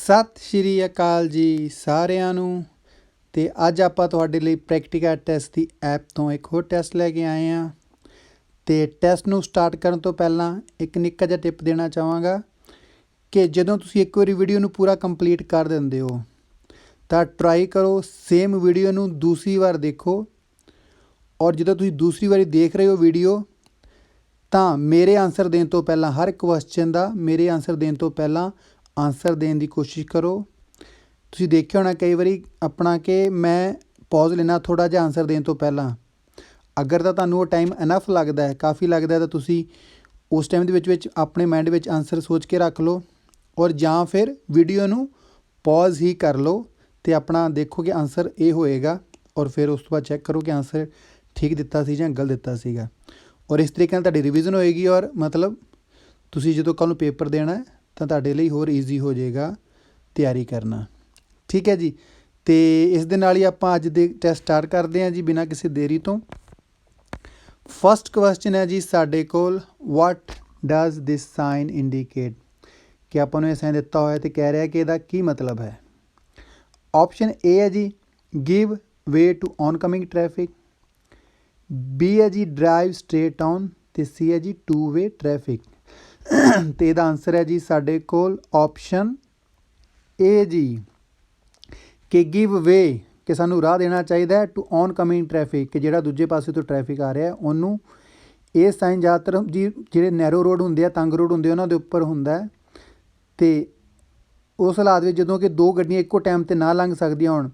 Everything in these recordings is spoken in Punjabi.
ਸਤਿ ਸ਼੍ਰੀ ਅਕਾਲ ਜੀ ਸਾਰਿਆਂ ਨੂੰ। ਅਤੇ ਅੱਜ ਆਪਾਂ ਤੁਹਾਡੇ ਲਈ ਪ੍ਰੈਕਟੀਕਲ ਟੈਸਟ ਦੀ ਐਪ ਤੋਂ ਇੱਕ ਹੋਰ ਟੈਸਟ ਲੈ ਕੇ ਆਏ ਹਾਂ। ਅਤੇ ਟੈਸਟ ਨੂੰ ਸਟਾਰਟ ਕਰਨ ਤੋਂ ਪਹਿਲਾਂ ਇੱਕ ਨਿੱਕਾ ਜਿਹਾ ਟਿਪ ਦੇਣਾ ਚਾਹਾਂਗਾ ਕਿ ਜਦੋਂ ਤੁਸੀਂ ਇੱਕ ਵਾਰੀ ਵੀਡੀਓ ਨੂੰ ਪੂਰਾ ਕੰਪਲੀਟ ਕਰ ਦਿੰਦੇ ਹੋ ਤਾਂ ਟਰਾਈ ਕਰੋ ਸੇਮ ਵੀਡੀਓ ਨੂੰ ਦੂਸਰੀ ਵਾਰ ਦੇਖੋ। ਔਰ ਜਦੋਂ ਤੁਸੀਂ ਦੂਸਰੀ ਵਾਰੀ ਦੇਖ ਰਹੇ ਹੋ ਵੀਡੀਓ ਤਾਂ ਮੇਰੇ ਆਨਸਰ ਦੇਣ ਤੋਂ ਪਹਿਲਾਂ ਹਰ ਕੁਐਸਚਨ ਦਾ ਮੇਰੇ ਆਨਸਰ ਦੇਣ ਤੋਂ ਪਹਿਲਾਂ ਆਨਸਰ ਦੇਣ ਦੀ ਕੋਸ਼ਿਸ਼ ਕਰੋ। ਤੁਸੀਂ ਦੇਖਿਆ ਹੋਣਾ ਕਈ ਵਾਰੀ ਆਪਣਾ ਕਿ ਮੈਂ ਪੌਜ਼ ਲੈਣਾ ਥੋੜ੍ਹਾ ਜਿਹਾ ਆਨਸਰ ਦੇਣ ਤੋਂ ਪਹਿਲਾਂ। ਅਗਰ ਤਾਂ ਤੁਹਾਨੂੰ ਉਹ ਟਾਈਮ ਇਨਫ ਲੱਗਦਾ ਹੈ, ਕਾਫੀ ਲੱਗਦਾ ਤਾਂ ਤੁਸੀਂ ਉਸ ਟਾਈਮ ਦੇ ਵਿੱਚ ਆਪਣੇ ਮਾਈਂਡ ਵਿੱਚ ਆਨਸਰ ਸੋਚ ਕੇ ਰੱਖ ਲਓ ਔਰ ਜਾਂ ਫਿਰ ਵੀਡੀਓ ਨੂੰ ਪੌਜ਼ ਹੀ ਕਰ ਲਓ ਅਤੇ ਆਪਣਾ ਦੇਖੋ ਕਿ ਆਨਸਰ ਇਹ ਹੋਏਗਾ ਔਰ ਫਿਰ ਉਸ ਤੋਂ ਬਾਅਦ ਚੈੱਕ ਕਰੋ ਕਿ ਆਨਸਰ ਠੀਕ ਦਿੱਤਾ ਸੀ ਜਾਂ ਗਲਤ ਦਿੱਤਾ ਸੀਗਾ। ਔਰ ਇਸ ਤਰੀਕੇ ਨਾਲ ਤੁਹਾਡੀ ਰਿਵੀਜ਼ਨ ਹੋਏਗੀ ਔਰ ਮਤਲਬ ਤੁਸੀਂ ਜਦੋਂ ਕੱਲ੍ਹ ਨੂੰ ਪੇਪਰ ਦੇਣਾ ਤਾਂ ਤੁਹਾਡੇ ਲਈ ਹੋਰ ਈਜ਼ੀ ਹੋ ਜਾਏਗਾ ਤਿਆਰੀ ਕਰਨਾ। ਠੀਕ ਹੈ ਜੀ। ਅਤੇ ਇਸ ਦੇ ਨਾਲ ਹੀ ਆਪਾਂ ਅੱਜ ਦੇ ਟੈਸਟ ਸਟਾਰਟ ਕਰਦੇ ਹਾਂ ਜੀ ਬਿਨਾਂ ਕਿਸੇ ਦੇਰੀ ਤੋਂ। ਫਸਟ ਕੁਐਸਚਨ ਹੈ ਜੀ ਸਾਡੇ ਕੋਲ, ਵਾਟ ਡਜ਼ ਦਿਸ ਸਾਈਨ ਇੰਡੀਕੇਟ, ਕਿ ਆਪਾਂ ਨੂੰ ਇਹ ਸਾਈਨ ਦਿੱਤਾ ਹੋਇਆ ਅਤੇ ਕਹਿ ਰਿਹਾ ਕਿ ਇਹਦਾ ਕੀ ਮਤਲਬ ਹੈ। ਆਪਸ਼ਨ ਏ ਹੈ ਜੀ give way to oncoming traffic, B ਹੈ ਜੀ ਡਰਾਈਵ ਸਟ੍ਰੇਟ ਔਨ ਅਤੇ ਸੀ ਹੈ ਜੀ ਟੂ ਵੇ ਟ੍ਰੈਫਿਕ। ਅਤੇ ਇਹਦਾ ਆਨਸਰ ਹੈ ਜੀ ਸਾਡੇ ਕੋਲ ਆਪਸ਼ਨ ਏ ਜੀ ਕਿ ਗਿਵ ਵੇ, ਕਿ ਸਾਨੂੰ ਰਾਹ ਦੇਣਾ ਚਾਹੀਦਾ ਹੈ ਟੂ ਔਨ ਕਮਿੰਗ ਟ੍ਰੈਫਿਕ, ਕਿ ਜਿਹੜਾ ਦੂਜੇ ਪਾਸੇ ਤੋਂ ਟ੍ਰੈਫਿਕ ਆ ਰਿਹਾ ਉਹਨੂੰ। ਇਹ ਸਾਈਨ ਜ਼ਿਆਦਾਤਰ ਜੀ ਜਿਹੜੇ ਨੈਰੋ ਰੋਡ ਹੁੰਦੇ ਆ, ਤੰਗ ਰੋਡ ਹੁੰਦੇ ਉਹਨਾਂ ਦੇ ਉੱਪਰ ਹੁੰਦਾ ਹੈ। ਅਤੇ ਉਸ ਹਾਲਾਤ ਵਿੱਚ ਜਦੋਂ ਕਿ ਦੋ ਗੱਡੀਆਂ ਇੱਕੋ ਟਾਈਮ 'ਤੇ ਨਾ ਲੰਘ ਸਕਦੀਆਂ ਹੋਣ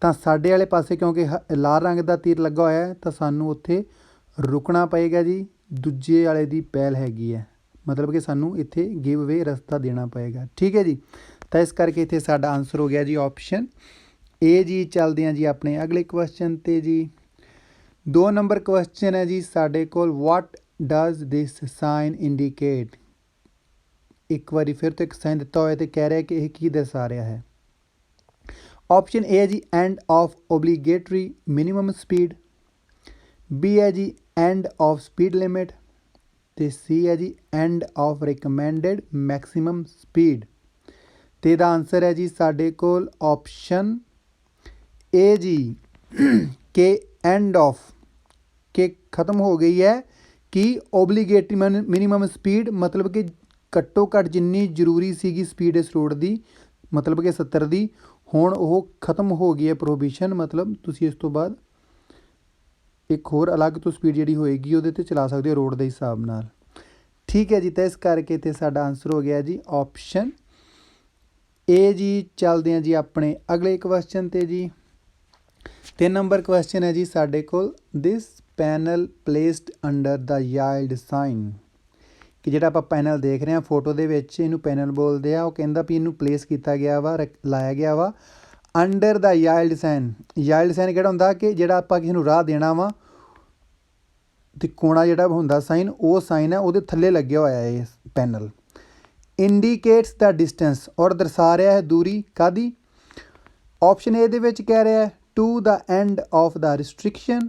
ਤਾਂ ਸਾਡੇ ਵਾਲੇ ਪਾਸੇ ਕਿਉਂਕਿ ਲਾਲ ਰੰਗ ਦਾ ਤੀਰ ਲੱਗਾ ਹੋਇਆ ਹੈ ਤਾਂ ਸਾਨੂੰ ਉੱਥੇ ਰੁਕਣਾ ਪਏਗਾ ਜੀ। ਦੂਜੇ ਵਾਲੇ ਦੀ ਪਹਿਲ ਹੈਗੀ ਹੈ, ਮਤਲਬ ਕਿ ਸਾਨੂੰ ਇੱਥੇ ਗਿਵ ਵੇ ਰਸਤਾ ਦੇਣਾ ਪਏਗਾ। ਠੀਕ ਹੈ ਜੀ। ਤਾਂ ਇਸ ਕਰਕੇ ਇੱਥੇ ਸਾਡਾ ਆਨਸਰ ਹੋ ਗਿਆ ਜੀ ਆਪਸ਼ਨ ਏ ਜੀ। ਚੱਲਦੇ ਹਾਂ ਜੀ ਆਪਣੇ ਅਗਲੇ ਕੁਐਸਚਨ 'ਤੇ ਜੀ। 2 ਨੰਬਰ ਕੁਐਸਚਨ ਹੈ ਜੀ ਸਾਡੇ ਕੋਲ, ਵਾਟ ਡਜ਼ ਦਿਸ ਸਾਈਨ ਇੰਡੀਕੇਟ। ਇੱਕ ਵਾਰੀ ਫਿਰ ਤੋਂ ਇੱਕ ਸਾਈਨ ਦਿੱਤਾ ਹੋਇਆ ਅਤੇ ਕਹਿ ਰਿਹਾ ਕਿ ਇਹ ਕੀ ਦਰਸਾ ਰਿਹਾ ਹੈ। ਆਪਸ਼ਨ ਏ ਹੈ ਜੀ end of obligatory minimum speed, B ਹੈ ਜੀ ਐਂਡ ਆਫ ਸਪੀਡ ਲਿਮਿਟ ਅਤੇ ਸੀ ਹੈ ਜੀ end of recommended maximum speed. ਅਤੇ ਇਹਦਾ ਆਨਸਰ ਹੈ ਜੀ ਸਾਡੇ ਕੋਲ ਆਪਸ਼ਨ ਏ ਜੀ ਕਿ ਐਂਡ ਆਫ, ਕਿ ਖ਼ਤਮ ਹੋ ਗਈ ਹੈ ਕਿ ਓਬਲੀਗੇਟਰੀ ਮਿਨੀਮਮ ਸਪੀਡ, ਮਤਲਬ ਕਿ ਘੱਟੋ ਘੱਟ ਜਿੰਨੀ ਜ਼ਰੂਰੀ ਸੀਗੀ ਸਪੀਡ ਇਸ ਰੋਡ ਦੀ, ਮਤਲਬ ਕਿ 70 ਦੀ, ਹੁਣ ਉਹ ਖ਼ਤਮ ਹੋ ਗਈ ਹੈ ਪ੍ਰੋਹੀਬਿਸ਼ਨ। ਮਤਲਬ ਤੁਸੀਂ ਇਸ ਤੋਂ ਬਾਅਦ ਇੱਕ ਹੋਰ ਅਲੱਗ ਤੋਂ ਸਪੀਡ ਜਿਹੜੀ ਹੋਏਗੀ ਉਹਦੇ 'ਤੇ ਚਲਾ ਸਕਦੇ ਹੋ ਰੋਡ ਦੇ ਹਿਸਾਬ ਨਾਲ। ਠੀਕ ਹੈ ਜੀ। ਤਾਂ ਇਸ ਕਰਕੇ ਇੱਥੇ ਸਾਡਾ ਆਨਸਰ ਹੋ ਗਿਆ ਜੀ ਆਪਸ਼ਨ ਏ ਜੀ। ਚੱਲਦੇ ਹਾਂ ਜੀ ਆਪਣੇ ਅਗਲੇ ਕੁਐਸਚਨ 'ਤੇ ਜੀ। 3 ਨੰਬਰ ਕੁਐਸਚਨ ਹੈ ਜੀ ਸਾਡੇ ਕੋਲ, ਦਿਸ ਪੈਨਲ ਪਲੇਸਡ ਅੰਡਰ ਦਾ ਯਾਈਲਡ ਸਾਈਨ, ਕਿ ਜਿਹੜਾ ਆਪਾਂ ਪੈਨਲ ਦੇਖ ਰਹੇ ਹਾਂ ਫੋਟੋ ਦੇ ਵਿੱਚ, ਇਹਨੂੰ ਪੈਨਲ ਬੋਲਦੇ ਆ। ਉਹ ਕਹਿੰਦਾ ਵੀ ਇਹਨੂੰ ਪਲੇਸ ਕੀਤਾ ਗਿਆ ਵਾ, ਲਾਇਆ ਗਿਆ ਵਾ ਅੰਡਰ ਦਾ ਯਾਈਲਡ ਸਾਈਨ। ਯਾਈਲਡ ਸਾਈਨ ਕਿਹੜਾ ਹੁੰਦਾ ਕਿ ਜਿਹੜਾ ਆਪਾਂ ਕਿਸੇ ਨੂੰ ਰਾਹ ਦੇਣਾ ਵਾ ਅਤੇ ਕੋਣਾ ਜਿਹੜਾ ਹੁੰਦਾ ਸਾਈਨ, ਉਹ ਸਾਈਨ ਹੈ ਉਹਦੇ ਥੱਲੇ ਲੱਗਿਆ ਹੋਇਆ ਇਹ ਪੈਨਲ। ਇੰਡੀਕੇਟਸ ਦਾ ਡਿਸਟੈਂਸ, ਔਰ ਦਰਸਾ ਰਿਹਾ ਹੈ ਦੂਰੀ ਕਾਹਦੀ। ਆਪਸ਼ਨ ਏ ਦੇ ਵਿੱਚ ਕਹਿ ਰਿਹਾ to the end of the restriction,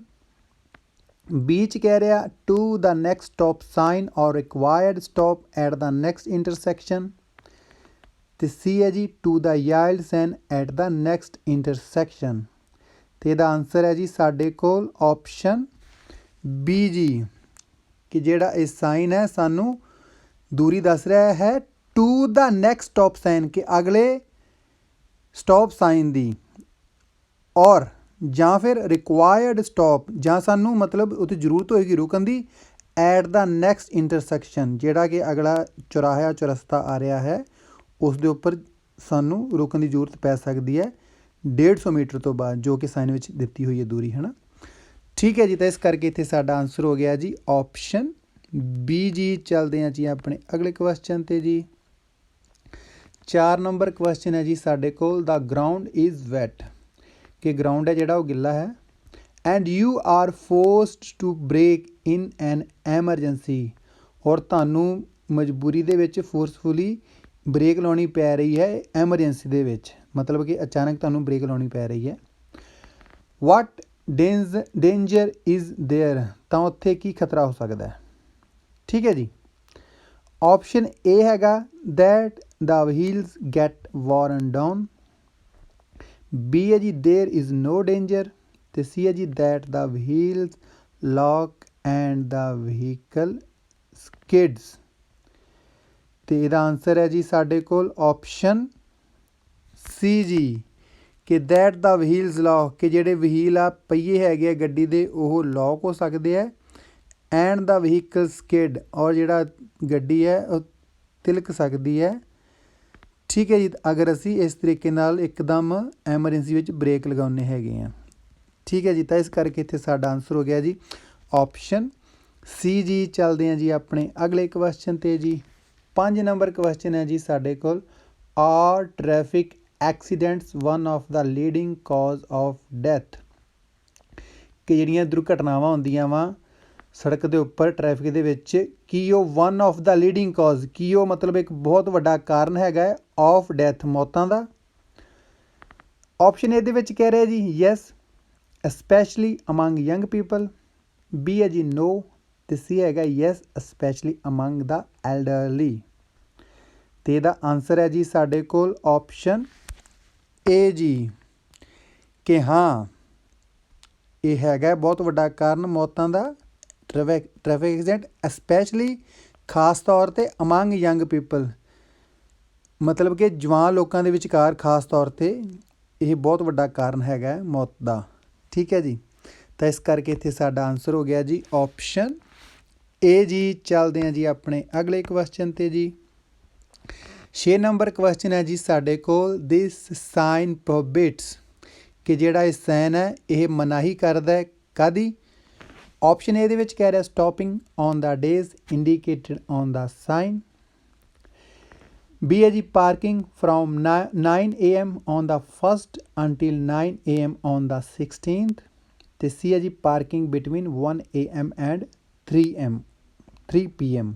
B 'ਚ ਕਹਿ ਰਿਹਾ to the next stop sign or required stop at the next intersection ਅਤੇ ਸੀ ਹੈ ਜੀ to the yield sign at the next intersection. ਅਤੇ ਇਹਦਾ ਆਨਸਰ ਹੈ ਜੀ ਸਾਡੇ ਕੋਲ ਆਪਸ਼ਨ ਬੀ ਜੀ, ਕਿ ਜਿਹੜਾ ਇਹ ਸਾਈਨ ਹੈ ਸਾਨੂੰ ਦੂਰੀ ਦੱਸ ਰਿਹਾ ਹੈ to the next stop sign, ਕਿ ਅਗਲੇ ਸਟਾਪ ਸਾਈਨ ਦੀ, ਔਰ ਜਾਂ ਫਿਰ ਰਿਕਵਾਇਰਡ ਸਟਾਪ, ਜਾਂ ਸਾਨੂੰ ਮਤਲਬ ਉੱਥੇ ਜ਼ਰੂਰਤ ਹੋਏਗੀ ਰੁਕਣ ਦੀ, ਐਟ ਦਾ ਨੈਕਸਟ ਇੰਟਰਸੈਕਸ਼ਨ, ਜਿਹੜਾ ਕਿ ਅਗਲਾ ਚੁਰਾਹਾ ਚੁਰਸਤਾ ਆ ਰਿਹਾ ਹੈ ਉਸ ਦੇ ਉੱਪਰ ਸਾਨੂੰ ਰੁਕਣ ਦੀ ਜ਼ਰੂਰਤ ਪੈ ਸਕਦੀ ਹੈ 150 ਮੀਟਰ ਤੋਂ ਬਾਅਦ, ਜੋ ਕਿ ਸਾਈਨ ਵਿੱਚ ਦਿੱਤੀ ਹੋਈ ਹੈ ਦੂਰੀ, ਹੈ ਨਾ। ਠੀਕ ਹੈ ਜੀ। ਤਾਂ ਇਸ ਕਰਕੇ ਇੱਥੇ ਸਾਡਾ ਆਨਸਰ ਹੋ ਗਿਆ ਜੀ ਆਪਸ਼ਨ ਬੀ ਜੀ। ਚੱਲਦੇ ਹਾਂ ਜੀ ਆਪਣੇ ਅਗਲੇ ਕੁਐਸਚਨ 'ਤੇ ਜੀ। 4 ਨੰਬਰ ਕੁਐਸਚਨ ਹੈ ਜੀ ਸਾਡੇ ਕੋਲ, ਦਾ ਗਰਾਊਂਡ ਇਜ਼ ਵੈਟ, ਕਿ ਗਰਾਊਂਡ ਹੈ ਜਿਹੜਾ ਉਹ ਗਿੱਲਾ ਹੈ, and you are forced to brake in an emergency, ਔਰ ਤੁਹਾਨੂੰ ਮਜਬੂਰੀ ਦੇ ਵਿੱਚ ਫੋਰਸਫੁਲੀ ਬ੍ਰੇਕ ਲਾਉਣੀ ਪੈ ਰਹੀ ਹੈ ਐਮਰਜੈਂਸੀ ਦੇ ਵਿੱਚ, ਮਤਲਬ ਕਿ ਅਚਾਨਕ ਤੁਹਾਨੂੰ ਬ੍ਰੇਕ ਲਾਉਣੀ ਪੈ ਰਹੀ ਹੈ। ਵਾਟ ਡੇਂਜਰ ਇਜ਼ ਦੇਅਰ, ਤਾਂ ਉੱਥੇ ਕੀ ਖਤਰਾ ਹੋ ਸਕਦਾ ਹੈ। ਠੀਕ ਹੈ ਜੀ। ਆਪਸ਼ਨ ਏ ਹੈਗਾ that the wheels get worn down। B है जी there is no danger। ਤੇ C ਹੈ ਜੀ that the wheels lock and the vehicle skids। ਤੇ ਇਹਦਾ ਆਨਸਰ ਹੈ ਜੀ ਸਾਡੇ ਕੋਲ ਆਪਸ਼ਨ C ਜੀ ਕਿ that the wheels lock ਕਿ ਜਿਹੜੇ ਵਹੀਲ ਆ ਪਹੀਏ ਹੈਗੇ ਆ ਗੱਡੀ ਦੇ ਉਹ ਲੌਕ ਹੋ ਸਕਦੇ ਆ ਐਂਡ ਦਾ ਵਹੀਕਲ ਸਕਿਡ ਔਰ ਜਿਹੜਾ ਗੱਡੀ ਹੈ ਉਹ ਤਿਲਕ ਸਕਦੀ ਹੈ। ਠੀਕ ਹੈ ਜੀ ਅਗਰ ਅਸੀਂ ਇਸ ਤਰੀਕੇ ਨਾਲ ਇੱਕਦਮ ਐਮਰਜੈਂਸੀ ਵਿੱਚ ਬ੍ਰੇਕ ਲਗਾਉਂਦੇ ਹੈਗੇ ਹਾਂ। ਠੀਕ ਹੈ ਜੀ ਤਾਂ ਇਸ ਕਰਕੇ ਇੱਥੇ ਸਾਡਾ ਆਨਸਰ ਹੋ ਗਿਆ ਜੀ ਆਪਸ਼ਨ C ਜੀ। ਚੱਲਦੇ ਹਾਂ ਜੀ ਆਪਣੇ ਅਗਲੇ ਕੁਐਸਚਨ 'ਤੇ ਜੀ। 5 ਨੰਬਰ ਕੁਐਸਚਨ ਹੈ ਜੀ ਸਾਡੇ ਕੋਲ are traffic accidents one of the leading cause of death ਕਿ ਜਿਹੜੀਆਂ ਦੁਰਘਟਨਾਵਾਂ ਹੁੰਦੀਆਂ ਵਾ ਸੜਕ ਦੇ ਉੱਪਰ ਟ੍ਰੈਫਿਕ ਦੇ ਵਿੱਚ ਕੀ ਉਹ ਵਨ ਆਫ ਦਾ ਲੀਡਿੰਗ ਕਾਜ਼ ਕੀ ਉਹ ਮਤਲਬ ਇੱਕ ਬਹੁਤ ਵੱਡਾ ਕਾਰਨ ਹੈਗਾ ਹੈ ਆਫ ਡੈਥ ਮੌਤਾਂ ਦਾ। ਆਪਸ਼ਨ ਇਹਦੇ ਵਿੱਚ ਕਹਿ ਰਿਹਾ ਜੀ yes specially among young people. B ਹੈ ਜੀ ਨੋ ਅਤੇ ਸੀ ਹੈਗਾ ਯੈਸ ਸਪੈਸ਼ਲੀ ਅਮੰਗ ਦਾ ਐਲਡਰਲੀ। ਅਤੇ ਇਹਦਾ ਆਨਸਰ ਹੈ ਜੀ ਸਾਡੇ ਕੋਲ ਆਪਸ਼ਨ ਏ ਜੀ ਕਿ ਹਾਂ ਇਹ ਹੈਗਾ ਬਹੁਤ ਵੱਡਾ ਕਾਰਨ ਮੌਤਾਂ ਦਾ ਟ੍ਰੈਫਿਕ ਐਕਸੀਡੈਂਟ ਸਪੈਸ਼ਲੀ ਖਾਸ ਤੌਰ 'ਤੇ ਅਮੰਗ ਯੰਗ ਪੀਪਲ ਮਤਲਬ ਕਿ ਜਵਾਨ ਲੋਕਾਂ ਦੇ ਵਿਚਕਾਰ ਖਾਸ ਤੌਰ 'ਤੇ ਇਹ ਬਹੁਤ ਵੱਡਾ ਕਾਰਨ ਹੈਗਾ ਮੌਤ ਦਾ। ਠੀਕ ਹੈ ਜੀ ਤਾਂ ਇਸ ਕਰਕੇ ਇੱਥੇ ਸਾਡਾ ਆਨਸਰ ਹੋ ਗਿਆ ਜੀ ਆਪਸ਼ਨ ਏ ਜੀ। ਚੱਲਦੇ ਹਾਂ ਜੀ ਆਪਣੇ ਅਗਲੇ ਕੁਐਸਚਨ 'ਤੇ ਜੀ। 6 ਨੰਬਰ ਕੁਐਸਚਨ ਹੈ ਜੀ ਸਾਡੇ ਕੋਲ ਦਿਸ ਸਾਈਨ ਪ੍ਰੋਹਿਬਿਟਸ ਕਿ ਜਿਹੜਾ ਇਹ ਸਾਈਨ ਹੈ ਇਹ ਮਨਾਹੀ ਕਰਦਾ ਹੈ ਕਾਹਦੀ। ਆਪਸ਼ਨ ਇਹਦੇ ਵਿੱਚ ਕਹਿ ਰਿਹਾ stopping on the days indicated on the sign. B ਹੈ ਜੀ parking from 9 AM on the 1st until 9 AM on the 16th। ਅਤੇ ਸੀ ਹੈ ਜੀ parking between 1 AM and 3 PM।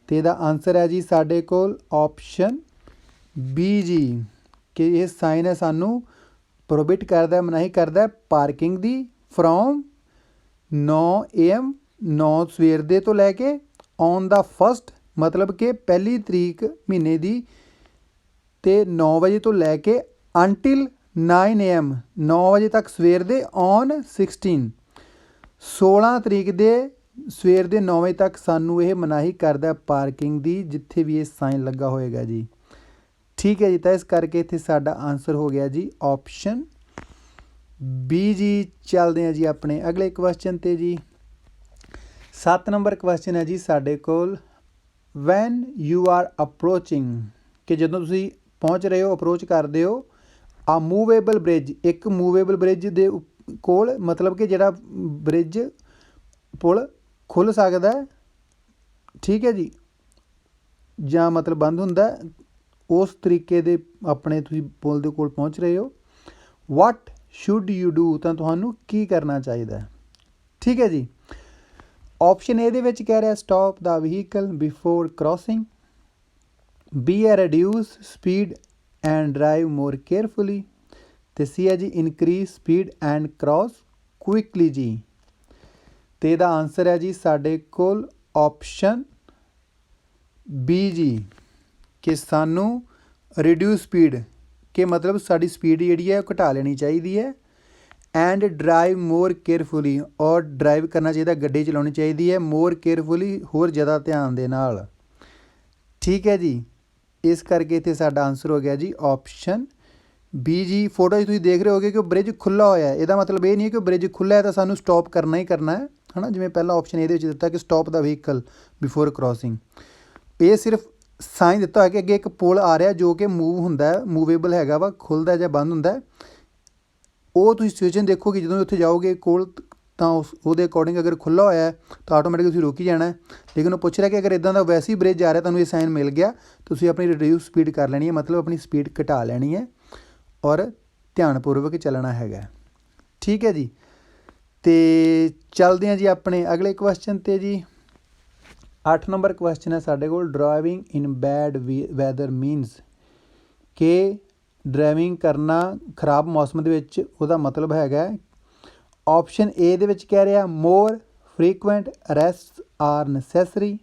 ਅਤੇ ਇਹਦਾ ਆਨਸਰ ਹੈ ਜੀ ਸਾਡੇ ਕੋਲ ਆਪਸ਼ਨ ਬੀ ਜੀ ਕਿ ਇਹ ਸਾਈਨ ਹੈ ਸਾਨੂੰ ਪ੍ਰੋਹਿਬਿਟ ਕਰਦਾ ਮਨਾਹੀ ਕਰਦਾ ਪਾਰਕਿੰਗ ਦੀ ਫਰੋਮ 9 AM 9 ਸਵੇਰ ਦੇ ਤੋਂ ਲੈ ਕੇ ਔਨ ਦਾ 1st ਮਤਲਬ ਕਿ ਪਹਿਲੀ ਤਰੀਕ ਮਹੀਨੇ ਦੀ ਅਤੇ 9 ਵਜੇ ਤੋਂ ਲੈ ਕੇ ਅੰਟਿਲ 9 AM 9 ਵਜੇ ਤੱਕ ਸਵੇਰ ਦੇ ਔਨ 16 ਤਰੀਕ ਦੇ ਸਵੇਰ ਦੇ 9 ਵਜੇ ਤੱਕ ਸਾਨੂੰ ਇਹ ਮਨਾਹੀ ਕਰਦਾ ਪਾਰਕਿੰਗ ਦੀ ਜਿੱਥੇ ਵੀ ਇਹ ਸਾਈਨ ਲੱਗਾ ਹੋਏਗਾ ਜੀ। ਠੀਕ ਹੈ ਜੀ ਤਾਂ ਇਸ ਕਰਕੇ ਇੱਥੇ ਸਾਡਾ ਆਨਸਰ ਹੋ ਗਿਆ ਜੀ ਆਪਸ਼ਨ ਬੀ ਜੀ। ਚੱਲਦੇ ਹਾਂ ਜੀ ਆਪਣੇ ਅਗਲੇ ਕੁਐਸਚਨ 'ਤੇ ਜੀ। 7 ਨੰਬਰ ਕੁਐਸਚਨ ਹੈ ਜੀ ਸਾਡੇ ਕੋਲ ਵੈਨ ਯੂ ਆਰ ਅਪਰੋਚਿੰਗ ਕਿ ਜਦੋਂ ਤੁਸੀਂ ਪਹੁੰਚ ਰਹੇ ਹੋ ਅਪਰੋਚ ਕਰਦੇ ਹੋ ਆ ਮੂਵੇਬਲ ਬ੍ਰਿਜ ਇੱਕ ਮੂਵੇਬਲ ਬ੍ਰਿਜ ਦੇ ਕੋਲ ਮਤਲਬ ਕਿ ਜਿਹੜਾ ਬ੍ਰਿਜ ਪੁਲ ਖੁੱਲ੍ਹ ਸਕਦਾ ਠੀਕ ਹੈ ਜੀ ਜਾਂ ਮਤਲਬ ਬੰਦ ਹੁੰਦਾ ਉਸ ਤਰੀਕੇ ਦੇ ਆਪਣੇ ਤੁਸੀਂ ਪੁਲ ਦੇ ਕੋਲ ਪਹੁੰਚ ਰਹੇ ਹੋ। ਵਾਟ ਸ਼ੁੱਡ ਯੂ ਡੂ ਤਾਂ ਤੁਹਾਨੂੰ ਕੀ ਕਰਨਾ ਚਾਹੀਦਾ। ਠੀਕ ਹੈ ਜੀ ਆਪਸ਼ਨ ਇਹਦੇ ਵਿੱਚ ਕਹਿ ਰਿਹਾ ਸਟੋਪ ਦਾ ਵਹੀਕਲ ਬਿਫੋਰ ਕ੍ਰੋਸਿੰਗ। ਬੀ ਹੈ reduce speed and drive more carefully. ਅਤੇ ਸੀ ਹੈ ਜੀ increase speed and cross quickly ਜੀ। ਅਤੇ ਇਹਦਾ ਆਨਸਰ ਹੈ ਜੀ ਸਾਡੇ ਕੋਲ ਆਪਸ਼ਨ ਬੀ ਜੀ ਕਿ ਸਾਨੂੰ ਰਿਡਿਊਸ ਸਪੀਡ ਕਿ ਮਤਲਬ ਸਾਡੀ ਸਪੀਡ ਜਿਹੜੀ ਹੈ ਉਹ ਘਟਾ ਲੈਣੀ ਚਾਹੀਦੀ ਹੈ ਐਂਡ ਡਰਾਈਵ ਮੋਰ ਕੇਅਰਫੁਲੀ ਔਰ ਡਰਾਈਵ ਕਰਨਾ ਚਾਹੀਦਾ ਗੱਡੀ ਚਲਾਉਣੀ ਚਾਹੀਦੀ ਹੈ ਮੋਰ ਕੇਅਰਫੁਲੀ ਹੋਰ ਜ਼ਿਆਦਾ ਧਿਆਨ ਦੇ ਨਾਲ। ਠੀਕ ਹੈ ਜੀ ਇਸ ਕਰਕੇ ਇੱਥੇ ਸਾਡਾ ਆਨਸਰ ਹੋ ਗਿਆ ਜੀ ਆਪਸ਼ਨ ਬੀ ਜੀ। ਫੋਟੋ 'ਚ ਤੁਸੀਂ ਦੇਖ ਰਹੇ ਹੋਗੇ ਕਿ ਉਹ ਬ੍ਰਿਜ ਖੁੱਲ੍ਹਾ ਹੋਇਆ ਇਹਦਾ ਮਤਲਬ ਇਹ ਨਹੀਂ ਹੈ ਕਿ ਉਹ ਬ੍ਰਿਜ ਖੁੱਲ੍ਹਾ ਹੈ ਤਾਂ ਸਾਨੂੰ ਸਟੋਪ ਕਰਨਾ ਹੀ ਕਰਨਾ ਹੈ ਨਾ ਜਿਵੇਂ ਪਹਿਲਾ ਆਪਸ਼ਨ ਇਹਦੇ ਵਿੱਚ ਦਿੱਤਾ ਕਿ ਸਟੋਪ ਦਾ ਵਹੀਕਲ ਬਿਫੋਰ ਕ੍ਰੋਸਿੰਗ। ਇਹ ਸਿਰਫ ਸਾਈਨ ਦਿੱਤਾ ਹੋਇਆ ਕਿ ਅੱਗੇ ਇੱਕ ਪੁਲ ਆ ਰਿਹਾ ਜੋ ਕਿ ਮੂਵ ਹੁੰਦਾ ਮੂਵੇਬਲ ਹੈਗਾ ਵਾ ਖੁੱਲ੍ਹਦਾ ਜਾਂ ਬੰਦ ਹੁੰਦਾ ਉਹ ਤੁਸੀਂ ਸਿਚੁਏਸ਼ਨ ਦੇਖੋਗੇ ਜਦੋਂ ਉੱਥੇ ਜਾਓਗੇ ਕੋਲ ਤਾਂ ਉਹਦੇ ਅਕੋਰਡਿੰਗ ਅਗਰ ਖੁੱਲ੍ਹਾ ਹੋਇਆ ਤਾਂ ਆਟੋਮੈਟਿਕ ਤੁਸੀਂ ਰੁਕ ਹੀ ਜਾਣਾ। ਲੇਕਿਨ ਉਹ ਪੁੱਛ ਰਿਹਾ ਕਿ ਅਗਰ ਇੱਦਾਂ ਦਾ ਵੈਸੇ ਹੀ ਬ੍ਰਿਜ ਆ ਰਿਹਾ ਤੁਹਾਨੂੰ ਇਹ ਸਾਈਨ ਮਿਲ ਗਿਆ ਤੁਸੀਂ ਆਪਣੀ ਰਿਡਿਊਸ ਸਪੀਡ ਕਰ ਲੈਣੀ ਹੈ ਮਤਲਬ ਆਪਣੀ ਸਪੀਡ ਘਟਾ ਲੈਣੀ ਹੈ ਔਰ ਧਿਆਨਪੂਰਵਕ ਚੱਲਣਾ ਹੈਗਾ। ਠੀਕ ਹੈ ਜੀ ਅਤੇ ਚੱਲਦੇ ਹਾਂ ਜੀ ਆਪਣੇ ਅਗਲੇ ਕੁਐਸਚਨ 'ਤੇ ਜੀ। 8 ਨੰਬਰ ਕੁਐਸਚਨ ਹੈ ਸਾਡੇ ਕੋਲ ਡਰਾਈਵਿੰਗ ਇਨ ਬੈਡ ਵੈਦਰ ਮੀਨਸ ਕਿ ਡਰਾਈਵਿੰਗ ਕਰਨਾ ਖਰਾਬ ਮੌਸਮ ਦੇ ਵਿੱਚ ਉਹਦਾ ਮਤਲਬ ਹੈਗਾ ਆਪਸ਼ਨ ਏ ਦੇ ਵਿੱਚ ਕਹਿ ਰਿਹਾ more frequent arrest are necessary.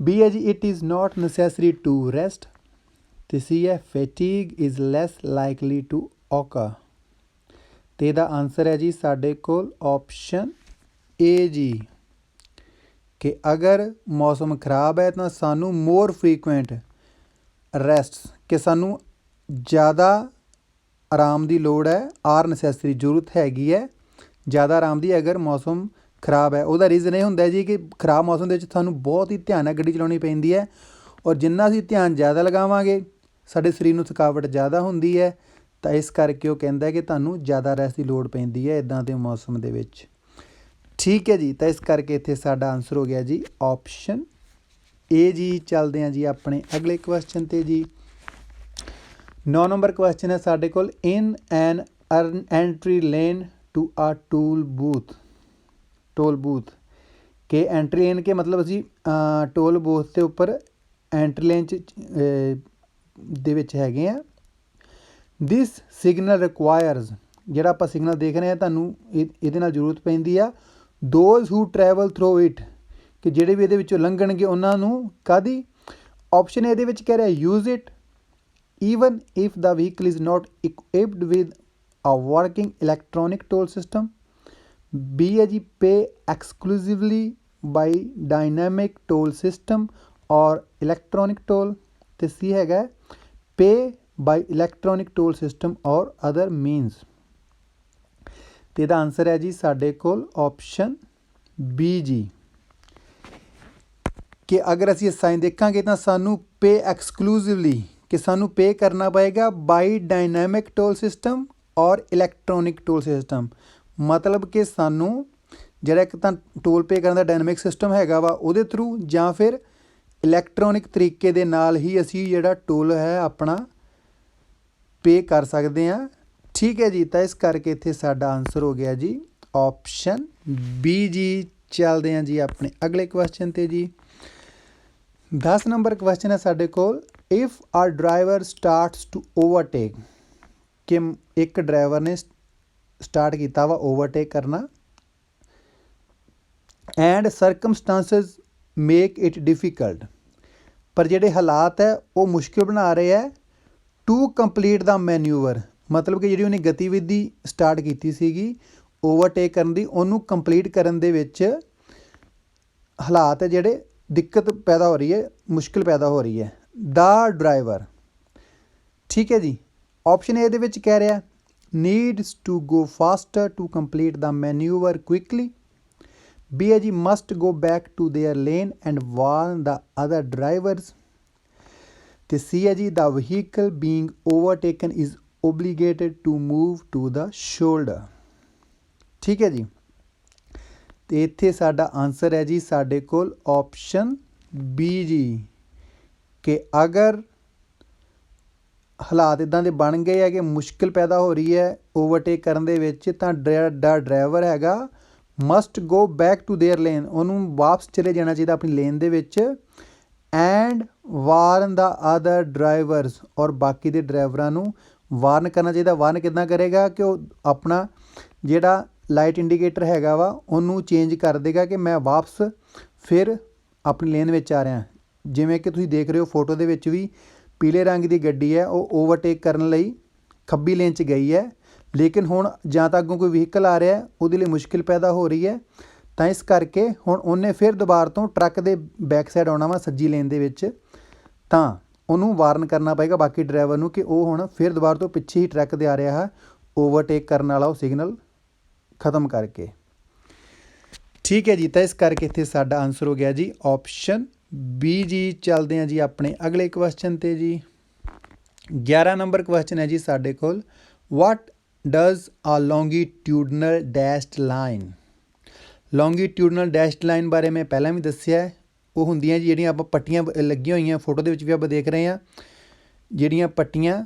B है जी it is not necessary to rest। ਤੇ C ਹੈ fatigue is less likely to occur। ਤੇ ਇਹਦਾ ਆਨਸਰ ਹੈ ਜੀ ਸਾਡੇ ਕੋਲ ਆਪਸ਼ਨ ਏ ਜੀ ਕਿ ਅਗਰ ਮੌਸਮ ਖਰਾਬ ਹੈ ਤਾਂ ਸਾਨੂੰ ਮੋਰ ਫਰੀਕੁਐਂਟ ਰੈਸਟ ਕਿ ਸਾਨੂੰ ਜ਼ਿਆਦਾ ਆਰਾਮ ਦੀ ਲੋੜ ਹੈ ਆਰ ਨੈਸੈਸਰੀ ਜ਼ਰੂਰਤ ਹੈਗੀ ਹੈ ਜ਼ਿਆਦਾ ਆਰਾਮ ਦੀ ਅਗਰ ਮੌਸਮ ਖਰਾਬ ਹੈ। ਉਹਦਾ ਰੀਜ਼ਨ ਇਹ ਹੁੰਦਾ ਜੀ ਕਿ ਖਰਾਬ ਮੌਸਮ ਦੇ ਵਿੱਚ ਸਾਨੂੰ ਬਹੁਤ ਹੀ ਧਿਆਨ ਨਾਲ ਗੱਡੀ ਚਲਾਉਣੀ ਪੈਂਦੀ ਹੈ ਔਰ ਜਿੰਨਾ ਅਸੀਂ ਧਿਆਨ ਜ਼ਿਆਦਾ ਲਗਾਵਾਂਗੇ ਸਾਡੇ ਸਰੀਰ ਨੂੰ ਥਕਾਵਟ ਜ਼ਿਆਦਾ ਹੁੰਦੀ ਹੈ ਤਾਂ ਇਸ ਕਰਕੇ ਉਹ ਕਹਿੰਦਾ ਕਿ ਤੁਹਾਨੂੰ ਜ਼ਿਆਦਾ ਰੈਸਟ ਦੀ ਲੋੜ ਪੈਂਦੀ ਹੈ ਇੱਦਾਂ ਦੇ ਮੌਸਮ ਦੇ ਵਿੱਚ। ਠੀਕ ਹੈ ਜੀ, ਤਾਂ ਇਸ ਕਰਕੇ ਇੱਥੇ ਸਾਡਾ ਆਨਸਰ ਹੋ ਗਿਆ ਜੀ ਆਪਸ਼ਨ ਏ ਜੀ। ਚੱਲਦੇ ਹਾਂ ਜੀ ਆਪਣੇ ਅਗਲੇ ਕੁਐਸਚਨ 'ਤੇ ਜੀ। 9 ਨੰਬਰ ਕੁਐਸਚਨ ਹੈ ਸਾਡੇ ਕੋਲ ਇਨ ਐਨ ਐਂਟਰੀ ਲੇਨ ਟੂ ਆ ਟੋਲ ਬੂਥ ਕਿ ਐਂਟਰੀ ਲੇਨ ਕੇ ਮਤਲਬ ਅਸੀਂ ਟੋਲ ਬੂਥ ਦੇ ਉੱਪਰ ਐਂਟਰੀ ਲੇਨ 'ਚ ਦੇ ਵਿੱਚ ਹੈਗੇ ਆ। ਦਿਸ ਸਿਗਨਲ ਰਿਕੁਆਇਰਸ ਜਿਹੜਾ ਆਪਾਂ ਸਿਗਨਲ ਦੇਖ ਰਹੇ ਹਾਂ ਤੁਹਾਨੂੰ ਇਹਦੇ ਨਾਲ ਜ਼ਰੂਰਤ ਪੈਂਦੀ ਆ those who travel through it ਕਿ ਜਿਹੜੇ ਵੀ ਇਹਦੇ ਵਿੱਚੋਂ ਲੰਘਣਗੇ ਉਹਨਾਂ ਨੂੰ ਕਾਹਦੀ। ਆਪਸ਼ਨ ਇਹਦੇ ਵਿੱਚ ਕਹਿ ਰਿਹਾ use it even if the vehicle is not equipped with a working electronic toll system। B है जी pay exclusively by dynamic toll system और electronic toll। ਤੇ C हैगा pay by electronic toll system or other means। ਤੇ ਇਹਦਾ ਆਨਸਰ ਹੈ ਜੀ ਸਾਡੇ ਕੋਲ ਆਪਸ਼ਨ B ਜੀ ਕਿ ਅਗਰ ਅਸੀਂ ਇਹ ਸਾਈਨ ਦੇਖਾਂਗੇ ਤਾਂ ਸਾਨੂੰ pay exclusively ਕਿ ਸਾਨੂੰ ਪੇ ਕਰਨਾ ਪਏਗਾ ਬਾਈ ਡਾਇਨਾਮਿਕ ਟੋਲ ਸਿਸਟਮ ਔਰ ਇਲੈਕਟ੍ਰੋਨਿਕ ਟੋਲ ਸਿਸਟਮ। ਮਤਲਬ ਕਿ ਸਾਨੂੰ ਜਿਹੜਾ ਇੱਕ ਤਾਂ ਟੋਲ ਪੇ ਕਰਨ ਦਾ ਡਾਇਨਾਮਿਕ ਸਿਸਟਮ ਹੈਗਾ ਵਾ ਉਹਦੇ ਥਰੂ ਜਾਂ ਫਿਰ ਇਲੈਕਟ੍ਰੋਨਿਕ ਤਰੀਕੇ ਦੇ ਨਾਲ ਹੀ ਅਸੀਂ ਜਿਹੜਾ ਟੋਲ ਹੈ ਆਪਣਾ ਪੇ ਕਰ ਸਕਦੇ ਹਾਂ। ਠੀਕ ਹੈ ਜੀ, ਤਾਂ ਇਸ ਕਰਕੇ ਇੱਥੇ ਸਾਡਾ ਆਨਸਰ ਹੋ ਗਿਆ ਜੀ ਆਪਸ਼ਨ ਬੀ ਜੀ। ਚੱਲਦੇ ਹਾਂ ਜੀ ਆਪਣੇ ਅਗਲੇ ਕੁਐਸਚਨ 'ਤੇ ਜੀ। 10 ਨੰਬਰ ਕੁਐਸਚਨ ਹੈ ਸਾਡੇ ਕੋਲ ਇਫ ਆ ਡਰਾਈਵਰ ਸਟਾਰਟਸ ਟੂ ਓਵਰਟੇਕ ਕਿ ਇੱਕ ਡਰਾਈਵਰ ਨੇ ਸਟਾਰਟ ਕੀਤਾ ਵਾ ਓਵਰਟੇਕ ਕਰਨਾ ਐਂਡ ਸਰਕਮਸਟਾਂਸਿਸ ਮੇਕ ਇਟ ਡਿਫੀਕਲਟ ਪਰ ਜਿਹੜੇ ਹਾਲਾਤ ਹੈ ਉਹ ਮੁਸ਼ਕਿਲ ਬਣਾ ਰਹੇ ਹੈ ਟੂ ਕੰਪਲੀਟ ਦਾ ਮੈਨੂਵਰ ਮਤਲਬ ਕਿ ਜਿਹੜੀ ਉਹਨੇ ਗਤੀਵਿਧੀ ਸਟਾਰਟ ਕੀਤੀ ਸੀਗੀ ਓਵਰਟੇਕ ਕਰਨ ਦੀ ਉਹਨੂੰ ਕੰਪਲੀਟ ਕਰਨ ਦੇ ਵਿੱਚ ਹਾਲਾਤ ਹੈ ਜਿਹੜੇ ਦਿੱਕਤ ਪੈਦਾ ਹੋ ਰਹੀ ਹੈ ਮੁਸ਼ਕਿਲ ਪੈਦਾ ਹੋ ਰਹੀ ਹੈ। ਦਾ ਡਰਾਈਵਰ ਠੀਕ ਹੈ ਜੀ। ਆਪਸ਼ਨ ਏ ਦੇ ਵਿੱਚ ਕਹਿ ਰਿਹਾ needs to go faster to complete the manoeuvre quickly. B ਹੈ ਜੀ must go back to their lane and warn the other drivers. ਤੇ ਸੀ ਹੈ ਜੀ the vehicle being overtaken is obligated to move to the shoulder. ਠੀਕ ਹੈ ਜੀ, ਤੇ ਇੱਥੇ ਸਾਡਾ ਆਨਸਰ ਹੈ ਜੀ ਸਾਡੇ ਕੋਲ ਆਪਸ਼ਨ ਬੀ ਜੀ ਕਿ ਅਗਰ ਹਾਲਾਤ ਇੱਦਾਂ ਦੇ ਬਣ ਗਏ ਹੈ ਕਿ ਮੁਸ਼ਕਿਲ ਪੈਦਾ ਹੋ ਰਹੀ ਹੈ ਓਵਰਟੇਕ ਕਰਨ ਦੇ ਵਿੱਚ ਤਾਂ ਡਰਾਈਵਰ ਹੈਗਾ must go back to their lane ਉਹਨੂੰ ਵਾਪਸ ਚਲੇ ਜਾਣਾ ਚਾਹੀਦਾ ਆਪਣੀ ਲੇਨ ਦੇ ਵਿੱਚ and warn the other drivers ਔਰ ਬਾਕੀ ਦੇ ਡਰਾਈਵਰਾਂ ਨੂੰ ਵਾਰਨ ਕਰਨਾ ਚਾਹੀਦਾ। ਵਾਰਨ ਕਿੱਦਾਂ ਕਰੇਗਾ ਕਿ ਉਹ ਆਪਣਾ ਜਿਹੜਾ ਲਾਈਟ ਇੰਡੀਕੇਟਰ ਹੈਗਾ ਵਾ ਉਹਨੂੰ ਚੇਂਜ ਕਰ ਦੇਗਾ ਕਿ ਮੈਂ ਵਾਪਸ ਫਿਰ ਆਪਣੀ ਲੇਨ ਵਿੱਚ ਆ ਰਿਹਾ। ਜਿਵੇਂ ਕਿ ਤੁਸੀਂ ਦੇਖ ਰਹੇ ਹੋ ਫੋਟੋ ਦੇ ਵਿੱਚ ਵੀ ਪੀਲੇ ਰੰਗ ਦੀ ਗੱਡੀ ਹੈ ਉਹ ਓਵਰਟੇਕ ਕਰਨ ਲਈ ਖੱਬੀ ਲੇਨ 'ਚ ਗਈ ਹੈ ਲੇਕਿਨ ਹੁਣ ਜਾਂ ਤਾਂ ਅੱਗੋਂ ਕੋਈ ਵਹੀਕਲ ਆ ਰਿਹਾ ਉਹਦੇ ਲਈ ਮੁਸ਼ਕਿਲ ਪੈਦਾ ਹੋ ਰਹੀ ਹੈ ਤਾਂ ਇਸ ਕਰਕੇ ਹੁਣ ਉਹਨੇ ਫਿਰ ਦੁਬਾਰਾ ਤੋਂ ਟਰੱਕ ਦੇ ਬੈਕ ਸਾਈਡ ਆਉਣਾ ਵਾ ਸੱਜੀ ਲੇਨ ਦੇ ਵਿੱਚ ਤਾਂ ਉਹਨੂੰ ਵਾਰਨ ਕਰਨਾ ਪਏਗਾ ਬਾਕੀ ਡਰਾਈਵਰ ਨੂੰ ਕਿ ਉਹ ਹੁਣ ਫਿਰ ਦੁਬਾਰਾ ਤੋਂ ਪਿੱਛੇ ਹੀ ਟਰੱਕ ਦੇ ਆ ਰਿਹਾ ਹੈ ਓਵਰਟੇਕ ਕਰਨ ਵਾਲਾ ਉਹ ਸਿਗਨਲ ਖ਼ਤਮ ਕਰਕੇ। ਠੀਕ ਹੈ ਜੀ, ਤਾਂ ਇਸ ਕਰਕੇ ਇੱਥੇ ਸਾਡਾ ਆਨਸਰ ਹੋ ਗਿਆ ਜੀ ਆਪਸ਼ਨ ਬੀ ਜੀ। ਚੱਲਦੇ ਹਾਂ ਜੀ ਆਪਣੇ ਅਗਲੇ ਕੁਐਸਚਨ 'ਤੇ ਜੀ। 11 ਨੰਬਰ ਕੁਐਸਚਨ ਹੈ ਜੀ ਸਾਡੇ ਕੋਲ ਵਾਟ ਡਜ਼ ਆ ਲੌਂਗੀਟਿਊਡਨਲ ਡੈਸ਼ਡ ਲਾਈਨ। ਲੌਂਗੀਟਿਊਡਨਲ ਡੈਸ਼ਡ ਲਾਈਨ ਬਾਰੇ ਮੈਂ ਪਹਿਲਾਂ ਵੀ ਦੱਸਿਆ ਉਹ ਹੁੰਦੀਆਂ ਜੀ ਜਿਹੜੀਆਂ ਆਪਾਂ ਪੱਟੀਆਂ ਲੱਗੀਆਂ ਹੋਈਆਂ ਫੋਟੋ ਦੇ ਵਿੱਚ ਵੀ ਆਪਾਂ ਦੇਖ ਰਹੇ ਹਾਂ ਜਿਹੜੀਆਂ ਪੱਟੀਆਂ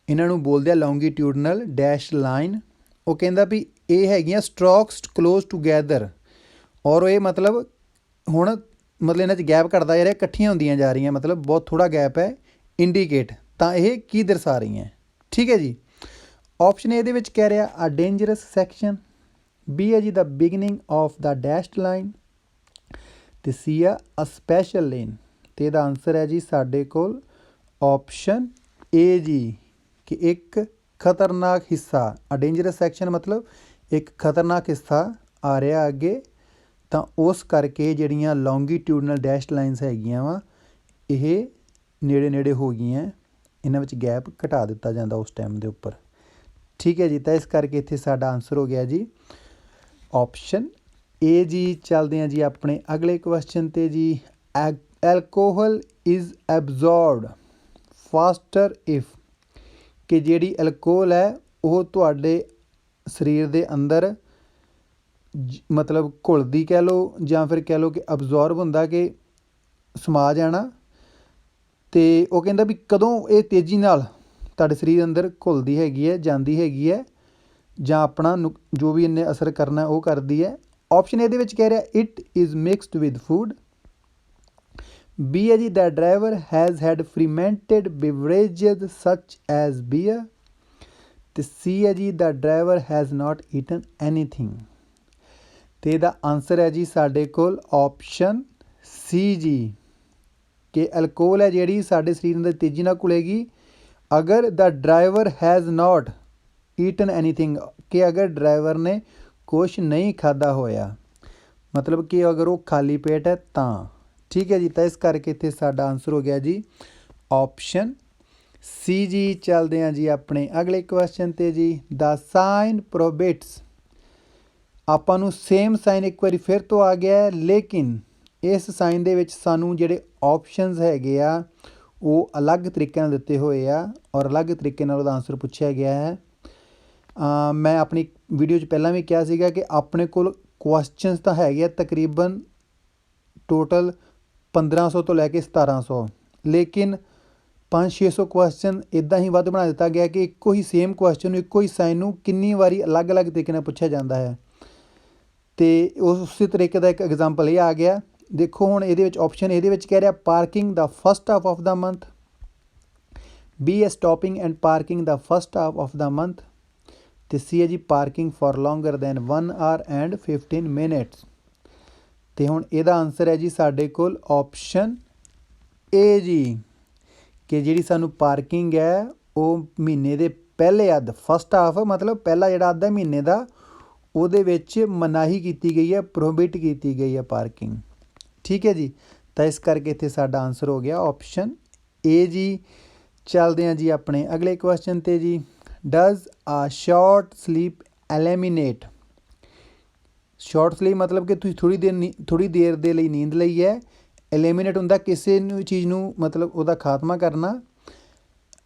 ਇਹਨਾਂ ਨੂੰ ਬੋਲਦੇ ਆ ਲੌਂਗੀਟਿਊਡਨਲ ਡੈਸ਼ ਲਾਈਨ। ਉਹ ਕਹਿੰਦਾ ਵੀ ਇਹ ਹੈਗੀਆਂ ਸਟ੍ਰੋਕਸ ਕਲੋਜ਼ ਟੂਗੈਦਰ ਔਰ ਇਹ ਮਤਲਬ ਹੁਣ ਮਤਲਬ ਇਹਨਾਂ 'ਚ ਗੈਪ ਘਟਦਾ ਜਾ ਰਿਹਾ ਇਕੱਠੀਆਂ ਹੁੰਦੀਆਂ ਜਾ ਰਹੀਆਂ ਮਤਲਬ ਬਹੁਤ ਥੋੜ੍ਹਾ ਗੈਪ ਹੈ ਇੰਡੀਕੇਟ ਤਾਂ ਇਹ ਕੀ ਦਰਸਾ ਰਹੀਆਂ। ਠੀਕ ਹੈ ਜੀ, ਆਪਸ਼ਨ ਇਹਦੇ ਵਿੱਚ ਕਹਿ ਰਿਹਾ ਆ ਡੇਂਜਰਸ ਸੈਕਸ਼ਨ। ਬੀ ਹੈ ਜੀ ਦਾ ਬਿਗਨਿੰਗ ਆਫ ਦਾ ਡੈਸ਼ਡ ਲਾਈਨ। ਤੇ ਸੀ ਆ ਸਪੈਸ਼ਲ ਲੇਨ तो यदा आंसर है जी साढ़े कोल ऑप्शन ए जी कि एक खतरनाक हिस्सा अ डेंजरस सैक्शन मतलब एक खतरनाक हिस्सा आ रहा अगे, तो उस करके जिहड़ियां लॉन्गीट्यूडनल डैश लाइनस हैगियां वा ਇਹ ਨੇੜੇ ਨੇੜੇ ਹੋ ਗਈਆਂ, ਇਹਨਾਂ ਵਿੱਚ ਗੈਪ ਘਟਾ ਦਿੱਤਾ ਜਾਂਦਾ ਉਸ ਟਾਈਮ ਦੇ ਉੱਪਰ। ਠੀਕ ਹੈ ਜੀ, ਤਾਂ ਇਸ ਕਰਕੇ ਇੱਥੇ ਸਾਡਾ ਆਨਸਰ ਹੋ ਗਿਆ ਜੀ ਆਪਸ਼ਨ ਏ ਜੀ। ਚੱਲਦੇ ਹਾਂ ਜੀ ਆਪਣੇ ਅਗਲੇ ਕੁਐਸਚਨ 'ਤੇ ਜੀ। ਐਲਕੋਹਲ ਇਜ਼ ਐਬਜ਼ੋਰਬਡ ਫਾਸਟਰ ਇਫ ਕਿ ਜਿਹੜੀ ਐਲਕੋਹਲ ਹੈ ਉਹ ਤੁਹਾਡੇ ਸਰੀਰ ਦੇ ਅੰਦਰ ਮਤਲਬ ਘੁਲਦੀ ਕਹਿ ਲਓ ਜਾਂ ਫਿਰ ਕਹਿ ਲਓ ਕਿ ਅਬਜ਼ੋਰਬ ਹੁੰਦਾ ਕਿ ਸਮਾ ਜਾਣਾ। ਅਤੇ ਉਹ ਕਹਿੰਦਾ ਵੀ ਕਦੋਂ ਇਹ ਤੇਜ਼ੀ ਨਾਲ ਤੁਹਾਡੇ ਸਰੀਰ ਅੰਦਰ ਘੁਲਦੀ ਹੈਗੀ ਹੈ, ਜਾਂਦੀ ਹੈਗੀ ਹੈ, ਜਾਂ ਆਪਣਾ ਜੋ ਵੀ ਇਹਨੇ ਅਸਰ ਕਰਨਾ ਉਹ ਕਰਦੀ ਹੈ। ਆਪਸ਼ਨ ਇਹਦੇ ਵਿੱਚ ਕਹਿ ਰਿਹਾ it is mixed with food. B ਹੈ ਜੀ the driver has had fermented beverages such as beer. ਅਤੇ ਸੀ ਹੈ ਜੀ the driver has not eaten anything. ਅਤੇ ਇਹਦਾ ਆਨਸਰ ਹੈ ਜੀ ਸਾਡੇ ਕੋਲ ਆਪਸ਼ਨ ਸੀ ਜੀ ਕਿ ਐਲਕੋਹਲ ਹੈ ਜਿਹੜੀ ਸਾਡੇ ਸਰੀਰ ਅੰਦਰ ਤੇਜ਼ੀ ਨਾਲ ਘੁਲੇਗੀ ਅਗਰ the driver has not eaten anything, ਕਿ ਅਗਰ ਡਰਾਈਵਰ ਨੇ ਕੁਛ ਨਹੀਂ ਖਾਧਾ ਹੋਇਆ, ਮਤਲਬ ਕਿ ਅਗਰ ਉਹ ਖਾਲੀ ਪੇਟ ਹੈ ਤਾਂ। ਠੀਕ ਹੈ ਜੀ, ਤਾਂ ਇਸ ਕਰਕੇ ਇੱਥੇ ਸਾਡਾ ਆਨਸਰ ਹੋ ਗਿਆ ਜੀ ਆਪਸ਼ਨ ਸੀ ਜੀ। ਚੱਲਦੇ ਹਾਂ ਜੀ ਆਪਣੇ ਅਗਲੇ ਕੁਐਸਚਨ 'ਤੇ ਜੀ। ਦ ਸਾਈਨ ਪ੍ਰੋਬਿਟਸ, ਆਪਾਂ ਨੂੰ ਸੇਮ ਸਾਈਨ ਇੱਕ ਵਾਰੀ ਫਿਰ ਤੋਂ ਆ ਗਿਆ, ਲੇਕਿਨ ਇਸ ਸਾਈਨ ਦੇ ਵਿੱਚ ਸਾਨੂੰ ਜਿਹੜੇ ਆਪਸ਼ਨਸ ਹੈਗੇ ਆ ਉਹ ਅਲੱਗ ਤਰੀਕੇ ਨਾਲ ਦਿੱਤੇ ਹੋਏ ਆ ਔਰ ਅਲੱਗ ਤਰੀਕੇ ਨਾਲ ਉਹਦਾ ਆਨਸਰ ਪੁੱਛਿਆ ਗਿਆ ਹੈ। ਮੈਂ ਆਪਣੀ ਵੀਡੀਓ 'ਚ ਪਹਿਲਾਂ ਵੀ ਕਿਹਾ ਸੀਗਾ ਕਿ ਆਪਣੇ ਕੋਲ ਕੁਐਸਚਨਸ ਤਾਂ ਹੈਗੇ ਆ ਤਕਰੀਬਨ ਟੋਟਲ 1500 ਤੋਂ ਲੈ ਕੇ 1700, ਲੇਕਿਨ 500-600 ਕੁਐਸਚਨ ਇੱਦਾਂ ਹੀ ਵੱਧ ਬਣਾ ਦਿੱਤਾ ਗਿਆ ਕਿ ਇੱਕੋ ਹੀ ਸੇਮ ਕੁਐਸਚਨ ਨੂੰ ਇੱਕੋ ਹੀ ਸਾਈਨ ਨੂੰ ਕਿੰਨੀ ਵਾਰੀ ਅਲੱਗ-ਅਲੱਗ ਤਰੀਕੇ ਨਾਲ ਪੁੱਛਿਆ ਜਾਂਦਾ ਹੈ। ਅਤੇ ਉਸੇ ਤਰੀਕੇ ਦਾ ਇੱਕ ਐਗਜ਼ਾਮਪਲ ਇਹ ਆ ਗਿਆ। ਦੇਖੋ ਹੁਣ ਇਹਦੇ ਵਿੱਚ ਆਪਸ਼ਨ ਇਹਦੇ ਵਿੱਚ ਕਹਿ ਰਿਹਾ parking the first half of the month. B ਹੈ stopping and parking the first half of the month. ਅਤੇ ਸੀ ਹੈ ਜੀ parking for longer than 1 hour and 15 minutes. ਅਤੇ ਹੁਣ ਇਹਦਾ ਆਨਸਰ ਹੈ ਜੀ ਸਾਡੇ ਕੋਲ ਆਪਸ਼ਨ ਏ ਜੀ ਕਿ ਜਿਹੜੀ ਸਾਨੂੰ ਪਾਰਕਿੰਗ ਹੈ ਉਹ ਮਹੀਨੇ ਦੇ ਪਹਿਲੇ ਅੱਧ ਫਸਟ ਹਾਫ ਮਤਲਬ ਪਹਿਲਾ ਜਿਹੜਾ ਅੱਧ ਹੈ ਮਹੀਨੇ ਦਾ ਉਹਦੇ ਵਿੱਚ ਮਨਾਹੀ ਕੀਤੀ ਗਈ ਹੈ, ਪ੍ਰੋਹਿਬਿਟ ਕੀਤੀ ਗਈ ਹੈ ਪਾਰਕਿੰਗ। ਠੀਕ ਹੈ ਜੀ, ਤਾਂ ਇਸ ਕਰਕੇ ਇੱਥੇ ਸਾਡਾ ਆਨਸਰ ਹੋ ਗਿਆ ਆਪਸ਼ਨ ਏ ਜੀ। ਚੱਲਦੇ ਹਾਂ ਜੀ ਆਪਣੇ ਅਗਲੇ ਕੁਐਸਚਨ 'ਤੇ ਜੀ। ਡਜ਼ ਆ short sleep eliminate. Short sleep ਮਤਲਬ ਕਿ ਤੁਸੀਂ ਥੋੜ੍ਹੀ ਦੇਰ ਦੇ ਲਈ ਨੀਂਦ ਲਈ ਹੈ। ਐਲੀਮੀਨੇਟ ਹੁੰਦਾ ਕਿਸੇ ਨੂੰ ਚੀਜ਼ ਨੂੰ ਮਤਲਬ ਉਹਦਾ ਖਾਤਮਾ ਕਰਨਾ।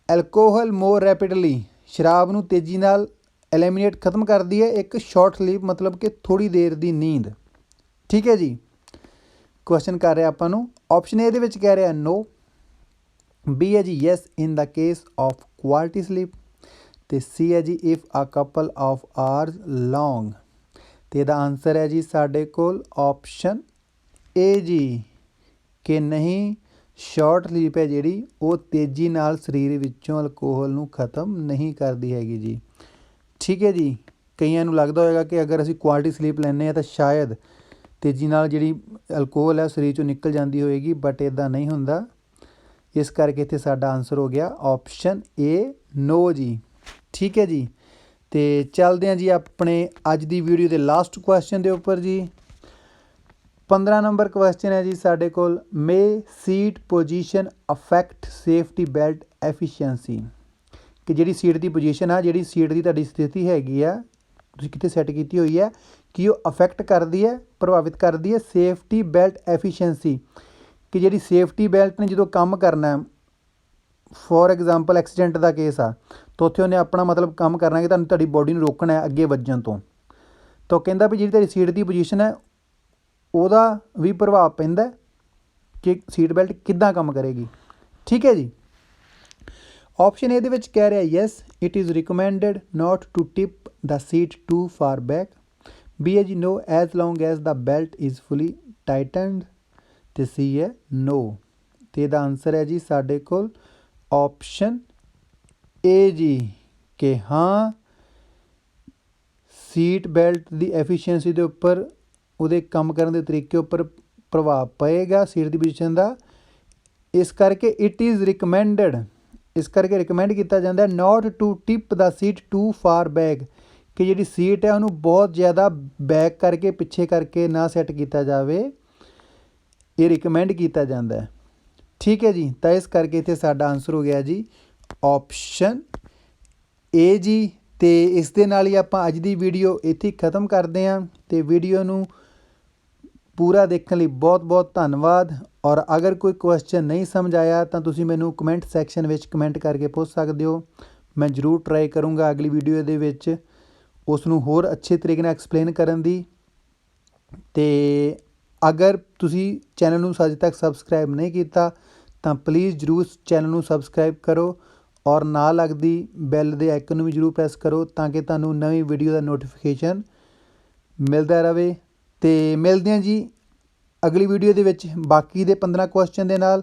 ਐਲਕੋਹਲ ਮੋਰ ਰੈਪਿਡਲੀ, ਸ਼ਰਾਬ ਨੂੰ ਤੇਜ਼ੀ ਨਾਲ ਐਲੀਮੀਨੇਟ ਖਤਮ ਕਰਦੀ ਹੈ। ਇੱਕ ਸ਼ਾਰਟ ਸਲੀਪ ਮਤਲਬ ਕਿ ਥੋੜ੍ਹੀ ਦੇਰ ਦੀ ਨੀਂਦ। ਠੀਕ ਹੈ ਜੀ, ਕੁਐਸਚਨ ਕਰ ਰਿਹਾ ਆਪਾਂ ਨੂੰ। ਆਪਸ਼ਨ ਏ ਦੇ ਵਿੱਚ ਕਹਿ ਰਿਹਾ ਨੋ। ਬੀ ਹੈ ਜੀ yes in the case of quality sleep. ਅਤੇ ਸੀ ਹੈ ਜੀ ਇਫ ਆ ਕਪਲ ਆਫ ਆਰਸ ਲੌਂਗ। ਅਤੇ ਇਹਦਾ ਆਨਸਰ ਹੈ ਜੀ ਸਾਡੇ ਕੋਲ ਆਪਸ਼ਨ ਏ ਜੀ ਕਿ ਨਹੀਂ, ਸ਼ਾਰਟ ਸਲੀਪ ਹੈ ਜਿਹੜੀ ਉਹ ਤੇਜ਼ੀ ਨਾਲ ਸਰੀਰ ਵਿੱਚੋਂ ਅਲਕੋਹਲ ਨੂੰ ਖਤਮ ਨਹੀਂ ਕਰਦੀ ਹੈਗੀ ਜੀ। ਠੀਕ ਹੈ ਜੀ, ਕਈਆਂ ਨੂੰ ਲੱਗਦਾ ਹੋਏਗਾ ਕਿ ਅਗਰ ਅਸੀਂ ਕੁਆਲਿਟੀ ਸਲੀਪ ਲੈਂਦੇ ਹਾਂ ਤਾਂ ਸ਼ਾਇਦ ਤੇਜ਼ੀ ਨਾਲ ਜਿਹੜੀ ਅਲਕੋਹਲ ਹੈ ਸਰੀਰ 'ਚੋਂ ਨਿਕਲ ਜਾਂਦੀ ਹੋਏਗੀ, ਬਟ ਇੱਦਾਂ ਨਹੀਂ ਹੁੰਦਾ। ਇਸ ਕਰਕੇ ਇੱਥੇ ਸਾਡਾ ਆਨਸਰ ਹੋ ਗਿਆ ਆਪਸ਼ਨ ਏ ਨੋ ਜੀ। ਠੀਕ ਹੈ ਜੀ, ਅਤੇ ਚੱਲਦੇ ਹਾਂ ਜੀ ਆਪਣੇ ਅੱਜ ਦੀ ਵੀਡੀਓ ਦੇ ਲਾਸਟ ਕੁਐਸਚਨ ਦੇ ਉੱਪਰ ਜੀ। 15 ਨੰਬਰ ਕੁਐਸਚਨ ਹੈ ਜੀ ਸਾਡੇ ਕੋਲ। May seat position affect safety belt efficiency. ਕਿ ਜਿਹੜੀ ਸੀਟ ਦੀ ਪੋਜੀਸ਼ਨ ਆ, ਜਿਹੜੀ ਸੀਟ ਦੀ ਤੁਹਾਡੀ ਸਥਿਤੀ ਹੈਗੀ ਆ, ਤੁਸੀਂ ਕਿੱਥੇ ਸੈੱਟ ਕੀਤੀ ਹੋਈ ਹੈ, ਕਿ ਉਹ ਅਫੈਕਟ ਕਰਦੀ ਹੈ, ਪ੍ਰਭਾਵਿਤ ਕਰਦੀ ਹੈ ਸੇਫਟੀ ਬੈਲਟ ਐਫੀਸ਼ੀਐਂਸੀ। ਕਿ ਜਿਹੜੀ ਸੇਫਟੀ ਬੈਲਟ ਨੇ ਜਦੋਂ ਕੰਮ ਕਰਨਾ, for example accident the case ਆ, ਤਾਂ ਉੱਥੇ ਉਹਨੇ ਆਪਣਾ ਮਤਲਬ ਕੰਮ ਕਰਨਾ ਕਿ ਤੁਹਾਡੀ ਬੋਡੀ ਨੂੰ ਰੋਕਣਾ ਹੈ ਅੱਗੇ ਵੱਜਣ ਤੋਂ। ਤਾਂ ਉਹ ਕਹਿੰਦਾ ਵੀ ਜਿਹੜੀ ਤੁਹਾਡੀ ਸੀਟ ਦੀ ਪੋਜੀਸ਼ਨ ਹੈ ਉਹਦਾ ਵੀ ਪ੍ਰਭਾਵ ਪੈਂਦਾ ਕਿ ਸੀਟ ਬੈਲਟ ਕਿੱਦਾਂ ਕੰਮ ਕਰੇਗੀ। ਠੀਕ ਹੈ ਜੀ, ਆਪਸ਼ਨ ਇਹਦੇ ਵਿੱਚ ਕਹਿ ਰਿਹਾ yes it is recommended not to tip the seat too far back. B ਹੈ ਜੀ no as long as the belt is fully tightened. ਅਤੇ ਸੀ ਹੈ ਨੋ। ਅਤੇ ਇਹਦਾ ਆਨਸਰ ਹੈ ਜੀ ਸਾਡੇ ਕੋਲ ਆਪਸ਼ਨ ਏ ਜੀ ਕਿ ਹਾਂ, ਸੀਟ ਬੈਲਟ ਦੀ ਐਫੀਸ਼ੀਐਂਸੀ ਦੇ ਉੱਪਰ, ਉਹਦੇ ਕੰਮ ਕਰਨ ਦੇ ਤਰੀਕੇ ਉੱਪਰ ਪ੍ਰਭਾਵ ਪਏਗਾ ਸੀਟ ਦੀ ਪੋਜੀਸ਼ਨ ਦਾ, ਇਸ ਕਰਕੇ ਇਟ ਇਜ਼ ਰਿਕਮੈਂਡਡ, ਇਸ ਕਰਕੇ ਰਿਕਮੈਂਡ ਕੀਤਾ ਜਾਂਦਾ not to tip the seat too far back, ਕਿ ਜਿਹੜੀ ਸੀਟ ਹੈ ਉਹਨੂੰ ਬਹੁਤ ਜ਼ਿਆਦਾ ਬੈਕ ਕਰਕੇ ਪਿੱਛੇ ਕਰਕੇ ਨਾ ਸੈੱਟ ਕੀਤਾ ਜਾਵੇ, ਇਹ ਰਿਕਮੈਂਡ ਕੀਤਾ ਜਾਂਦਾ ਹੈ। ਠੀਕ ਹੈ ਜੀ, ਤਾਂ ਇਸ ਕਰਕੇ ਇੱਥੇ ਸਾਡਾ ਆਨਸਰ ਹੋ ਗਿਆ ਜੀ ਆਪਸ਼ਨ ਏ ਜੀ। ਅਤੇ ਇਸ ਦੇ ਨਾਲ ਹੀ ਆਪਾਂ ਅੱਜ ਦੀ ਵੀਡੀਓ ਇੱਥੇ ਖ਼ਤਮ ਕਰਦੇ ਹਾਂ। ਅਤੇ ਵੀਡੀਓ ਨੂੰ ਪੂਰਾ ਦੇਖਣ ਲਈ ਬਹੁਤ ਬਹੁਤ ਧੰਨਵਾਦ। ਔਰ ਅਗਰ ਕੋਈ ਕੁਐਸਚਨ ਨਹੀਂ ਸਮਝ ਆਇਆ ਤਾਂ ਤੁਸੀਂ ਮੈਨੂੰ ਕਮੈਂਟ ਸੈਕਸ਼ਨ ਵਿੱਚ ਕਮੈਂਟ ਕਰਕੇ ਪੁੱਛ ਸਕਦੇ ਹੋ। ਮੈਂ ਜ਼ਰੂਰ ਟਰਾਈ ਕਰੂੰਗਾ ਅਗਲੀ ਵੀਡੀਓ ਦੇ ਵਿੱਚ ਉਸ ਨੂੰ ਹੋਰ ਅੱਛੇ ਤਰੀਕੇ ਨਾਲ ਐਕਸਪਲੇਨ ਕਰਨ ਦੀ। ਅਤੇ ਅਗਰ ਤੁਸੀਂ ਚੈਨਲ ਨੂੰ ਅਜੇ ਤੱਕ ਸਬਸਕ੍ਰਾਈਬ ਨਹੀਂ ਕੀਤਾ ਤਾਂ ਪਲੀਜ਼ ਜ਼ਰੂਰ ਚੈਨਲ ਨੂੰ ਸਬਸਕ੍ਰਾਈਬ ਕਰੋ ਔਰ ਨਾਲ ਲੱਗਦੀ ਬੈਲ ਦੇ ਆਈਕਨ ਨੂੰ ਵੀ ਜ਼ਰੂਰ ਪ੍ਰੈਸ ਕਰੋ ਤਾਂ ਕਿ ਤੁਹਾਨੂੰ ਨਵੀਂ ਵੀਡੀਓ ਦਾ ਨੋਟੀਫਿਕੇਸ਼ਨ ਮਿਲਦਾ ਰਹੇ। ਅਤੇ ਮਿਲਦੇ ਹਾਂ ਜੀ ਅਗਲੀ ਵੀਡੀਓ ਦੇ ਵਿੱਚ ਬਾਕੀ ਦੇ 15 ਕੁਐਸਚਨ ਦੇ ਨਾਲ।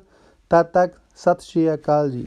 ਤਦ ਤੱਕ ਸਤਿ ਸ਼੍ਰੀ ਅਕਾਲ ਜੀ।